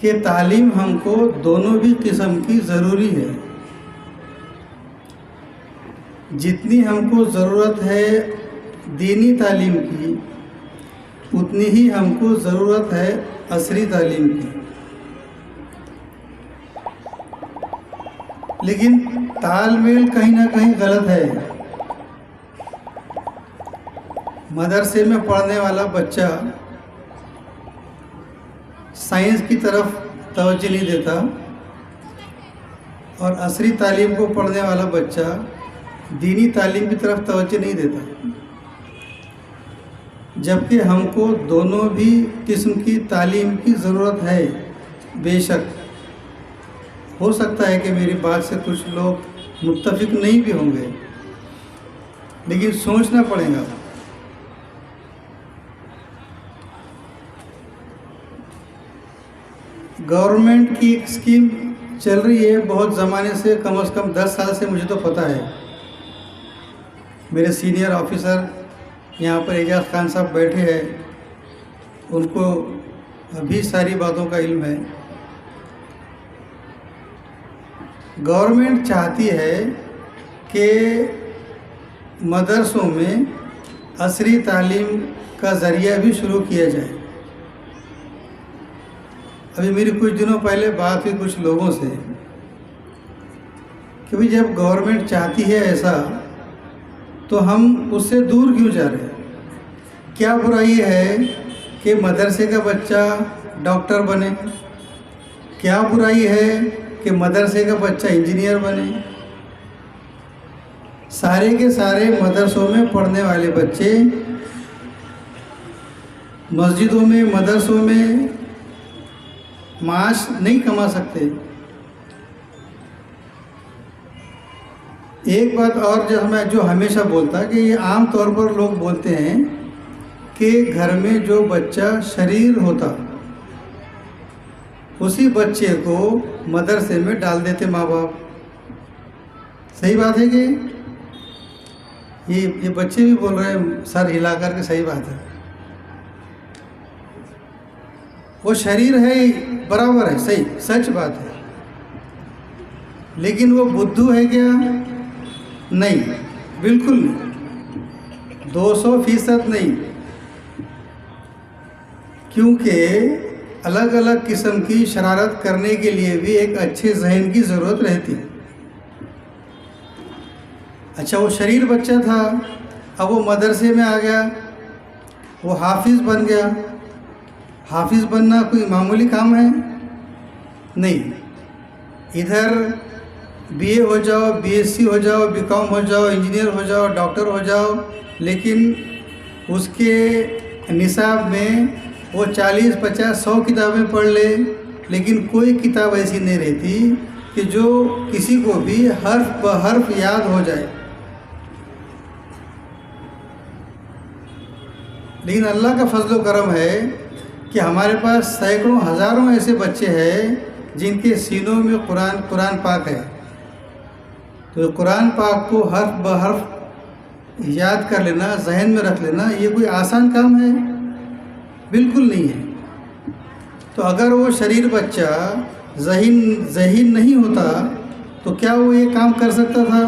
کہ تعلیم ہم کو دونوں بھی قسم کی ضروری ہے. جتنی ہم کو ضرورت ہے دینی تعلیم کی اتنی ہی ہم کو ضرورت ہے عصری تعلیم کی. لیکن تال میل کہیں نہ کہیں غلط ہے. مدرسے میں پڑھنے والا بچہ سائنس کی طرف توجہ نہیں دیتا اور عصری تعلیم کو پڑھنے والا بچہ دینی تعلیم کی طرف توجہ نہیں دیتا، جبکہ ہم کو دونوں بھی قسم کی تعلیم کی ضرورت ہے. بے شک ہو سکتا ہے کہ میری بات سے کچھ لوگ متفق نہیں بھی ہوں گے، لیکن سوچنا پڑے گا. گورنمنٹ کی ایک اسکیم چل رہی ہے بہت زمانے سے، کم از کم 10 سال سے مجھے تو پتہ ہے. میرے سینئر آفیسر یہاں پر اعجاز خان صاحب بیٹھے ہیں، ان کو ابھی ساری باتوں کا علم ہے. گورنمنٹ چاہتی ہے کہ مدرسوں میں عصری تعلیم کا ذریعہ بھی شروع کیا جائے. ابھی میری کچھ دنوں پہلے بات ہوئی کچھ لوگوں سے کہ بھئی جب گورنمنٹ چاہتی ہے ایسا تو ہم اس سے دور کیوں جا رہے ہیں؟ کیا برائی ہے کہ مدرسے کا بچہ ڈاکٹر بنے؟ کیا برائی ہے کہ مدرسے کا بچہ انجینئر بنے؟ سارے کے سارے مدرسوں میں پڑھنے والے بچے مسجدوں میں مدرسوں میں معاش نہیں کما سکتے. ایک بات اور جو ہمیشہ بولتا کہ یہ عام طور پر لوگ بولتے ہیں کہ گھر میں جو بچہ شریر ہوتا اسی بچے کو مدرسے میں ڈال دیتے ماں باپ. صحیح بات ہے کہ یہ بچے بھی بول رہے ہیں سر ہلا کر کے صحیح بات ہے. وہ شریر ہے برابر ہے، صحیح سچ بات ہے، لیکن وہ بدھو ہے کیا؟ نہیں، بالکل نہیں، 200% نہیں. کیونکہ الگ الگ قسم کی شرارت کرنے کے لیے بھی ایک اچھے ذہن کی ضرورت رہتی. اچھا وہ شریر بچہ تھا، اب وہ مدرسے میں آ گیا، وہ حافظ بن گیا. حافظ بننا کوئی معمولی کام ہے؟ نہیں. ادھر بی اے ہو جاؤ، بی ایس سی ہو جاؤ، بی کام ہو جاؤ، انجینئر ہو جاؤ، ڈاکٹر ہو جاؤ، لیکن اس کے نصاب میں وہ 40 50 100 کتابیں پڑھ لے، لیکن کوئی کتاب ایسی نہیں رہتی کہ جو کسی کو بھی حرف بحرف یاد ہو جائے. لیکن اللہ کا فضل و کرم ہے کہ ہمارے پاس سینکڑوں ہزاروں ایسے بچے ہیں جن کے سینوں میں قرآن پاک ہے. تو قرآن پاک کو حرف بحرف یاد کر لینا، ذہن میں رکھ لینا، یہ کوئی آسان کام ہے؟ بالکل نہیں ہے. تو اگر وہ شریر بچہ ذہین نہیں ہوتا تو کیا وہ یہ کام کر سکتا تھا؟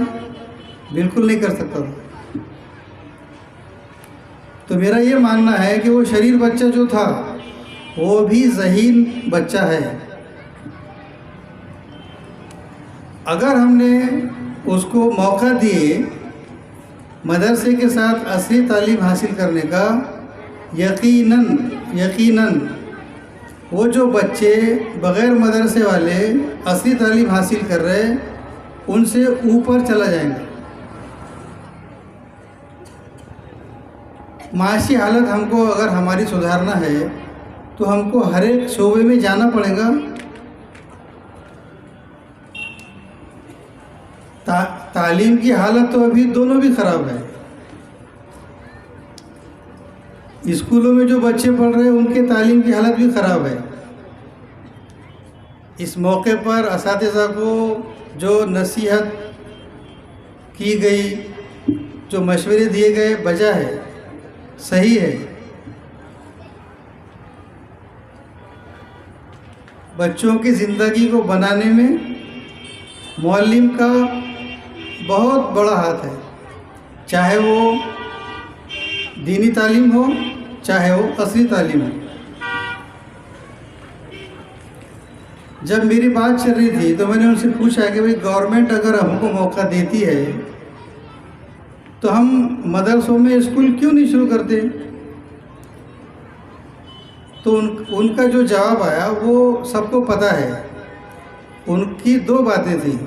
بالکل نہیں کر سکتا تھا. تو میرا یہ ماننا ہے کہ وہ شریر بچہ جو تھا وہ بھی ذہین بچہ ہے. اگر ہم نے اس کو موقع دیے مدرسے کے ساتھ عصری تعلیم حاصل کرنے کا، یقیناً وہ جو بچے بغیر مدرسے والے عصری تعلیم حاصل کر رہے ان سے اوپر چلا جائیں گے. معاشی حالت ہم کو اگر ہماری سدھارنا ہے تو ہم کو ہر ایک شعبے میں جانا پڑے گا. تعلیم کی حالت تو ابھی دونوں بھی خراب ہے. اسکولوں میں جو بچے پڑھ رہے ہیں ان کے تعلیم کی حالت بھی خراب ہے. اس موقع پر اساتذہ کو جو نصیحت کی گئی، جو مشورے دیے گئے بجا ہے، صحیح ہے. بچوں کی زندگی کو بنانے میں معلم کا بہت بڑا ہاتھ ہے، چاہے وہ دینی تعلیم ہو چاہے وہ عصری تعلیم ہو۔ جب میری بات چل رہی تھی تو میں نے ان سے پوچھا کہ بھئی گورنمنٹ اگر ہم کو موقع دیتی ہے تو ہم مدرسوں میں اسکول کیوں نہیں شروع کرتے؟ تو ان کا جو جواب آیا وہ سب کو پتہ ہے۔ ان کی دو باتیں تھیں۔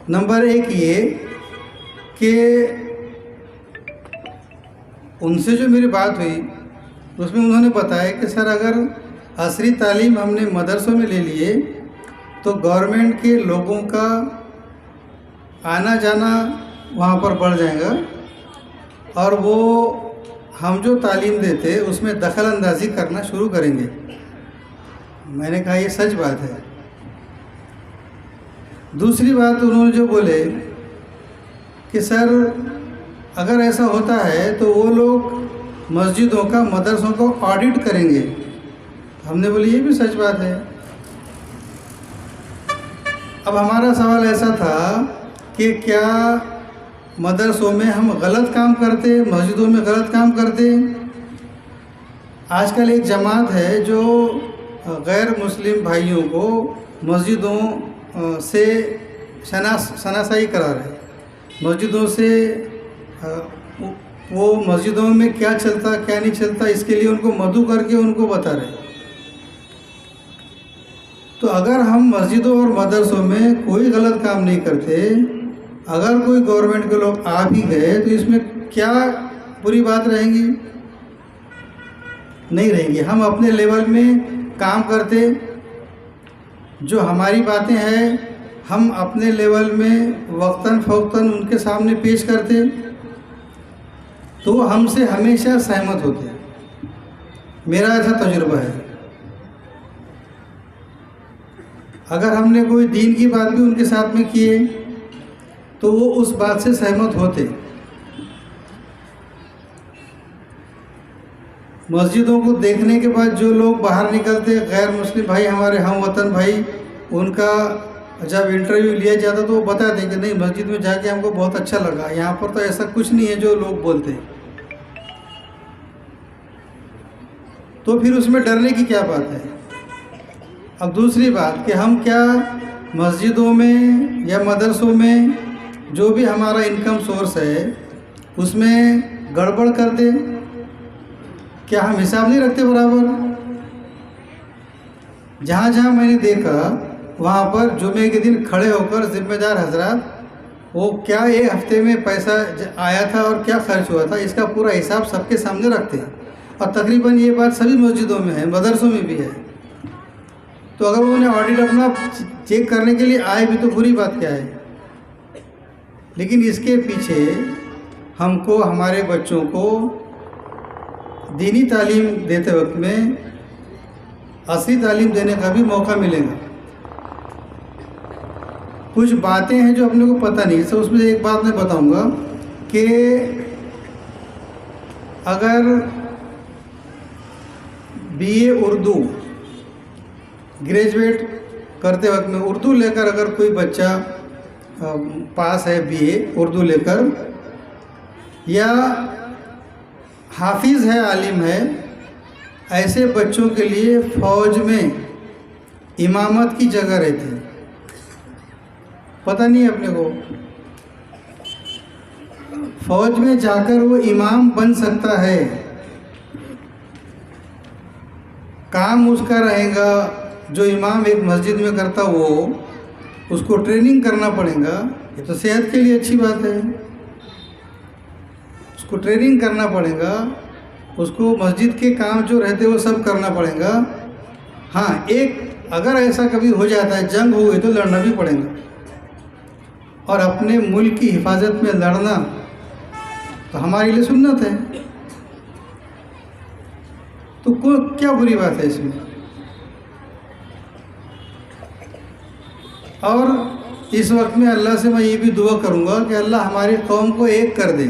نمبر ایک یہ کہ ان سے جو میری بات ہوئی اس میں انہوں نے بتایا کہ سر اگر عصری تعلیم ہم نے مدرسوں میں لے لیے تو گورنمنٹ کے لوگوں کا آنا جانا وہاں پر بڑھ جائے گا اور وہ ہم جو تعلیم دیتے اس میں دخل اندازی کرنا شروع کریں گے۔ میں نے کہا یہ سچ بات ہے۔ دوسری بات انہوں نے جو بولے کہ سر اگر ایسا ہوتا ہے تو وہ لوگ مسجدوں کا مدرسوں کو آڈٹ کریں گے۔ ہم نے بولی یہ بھی سچ بات ہے۔ اب ہمارا سوال ایسا تھا کہ کیا مدرسوں میں ہم غلط کام کرتے، مسجدوں میں غلط کام کرتے؟ آج کل ایک جماعت ہے جو غیر مسلم بھائیوں کو مسجدوں سے شناسائی کرا رہے ہیں۔ مسجدوں سے وہ مسجدوں میں کیا چلتا کیا نہیں چلتا اس کے لیے ان کو مدعو کر کے ان کو بتا رہے ہیں۔ تو اگر ہم مسجدوں اور مدرسوں میں کوئی غلط کام نہیں کرتے، اگر کوئی گورنمنٹ کے لوگ آ بھی گئے تو اس میں کیا بری بات رہیں گی؟ نہیں رہیں گی۔ ہم اپنے لیول میں کام کرتے، جو ہماری باتیں ہیں ہم اپنے لیول میں وقتاً فوقتاً ان کے سامنے پیش کرتے تو وہ ہم سے ہمیشہ سہمت ہوتے ہیں۔ میرا ایسا تجربہ ہے۔ اگر ہم نے کوئی دین کی بات بھی ان کے ساتھ میں کی ہے تو وہ اس بات سے سہمت ہوتے۔ مسجدوں کو دیکھنے کے بعد جو لوگ باہر نکلتے، غیر مسلم بھائی ہمارے ہم وطن بھائی، ان کا جب انٹرویو لیا جاتا تو وہ بتاتے کہ نہیں مسجد میں جا کے ہم کو بہت اچھا لگا، یہاں پر تو ایسا کچھ نہیں ہے جو لوگ بولتے ہیں۔ تو پھر اس میں ڈرنے کی کیا بات ہے؟ اب دوسری بات کہ ہم کیا مسجدوں میں یا مدرسوں میں جو بھی ہمارا انکم سورس ہے اس میں گڑبڑ کرتے؟ کیا ہم حساب نہیں رکھتے برابر؟ جہاں جہاں میں نے دیکھا وہاں پر جمعے کے دن کھڑے ہو کر ذمہ دار حضرات وہ کیا ایک ہفتے میں پیسہ آیا تھا اور کیا خرچ ہوا تھا اس کا پورا حساب سب کے سامنے رکھتے ہیں، اور تقریباً یہ بات سبھی مسجدوں میں ہے، مدرسوں میں بھی ہے۔ تو اگر انہوں نے آڈٹ اپنا چیک کرنے کے لیے آئے بھی تو بری بات کیا ہے؟ لیکن اس کے پیچھے ہم کو ہمارے بچوں کو دینی تعلیم دیتے وقت میں عصری تعلیم دینے کا بھی موقع ملے گا۔ کچھ باتیں ہیں جو اپنے کو پتہ نہیں، تو اس میں ایک بات میں بتاؤں گا کہ اگر بی اے اردو گریجویٹ کرتے وقت میں اردو لے کر اگر کوئی بچہ پاس ہے بی اے اردو لے کر، یا حافظ ہے عالم ہے، ایسے بچوں کے لیے فوج میں امامت کی جگہ رہتی ہے۔ پتہ نہیں اپنے کو، فوج میں جا کر وہ امام بن سکتا ہے، کام اس کا رہے گا جو امام ایک مسجد میں کرتا وہ اس کو ٹریننگ کرنا پڑے گا۔ یہ تو صحت کے لیے اچھی بات ہے، اس کو ٹریننگ کرنا پڑے گا، اس کو مسجد کے کام جو رہتے وہ سب کرنا پڑے گا۔ ہاں ایک اگر ایسا کبھی ہو جاتا ہے جنگ ہو گئی تو لڑنا بھی پڑے گا، اور اپنے ملک کی حفاظت میں لڑنا تو ہمارے لیے سنت ہے، تو کیا بری بات ہے اس میں؟ اور اس وقت میں اللہ سے میں یہ بھی دعا کروں گا کہ اللہ ہماری قوم کو ایک کر دے۔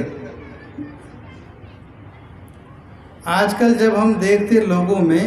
آج کل جب ہم دیکھتے لوگوں میں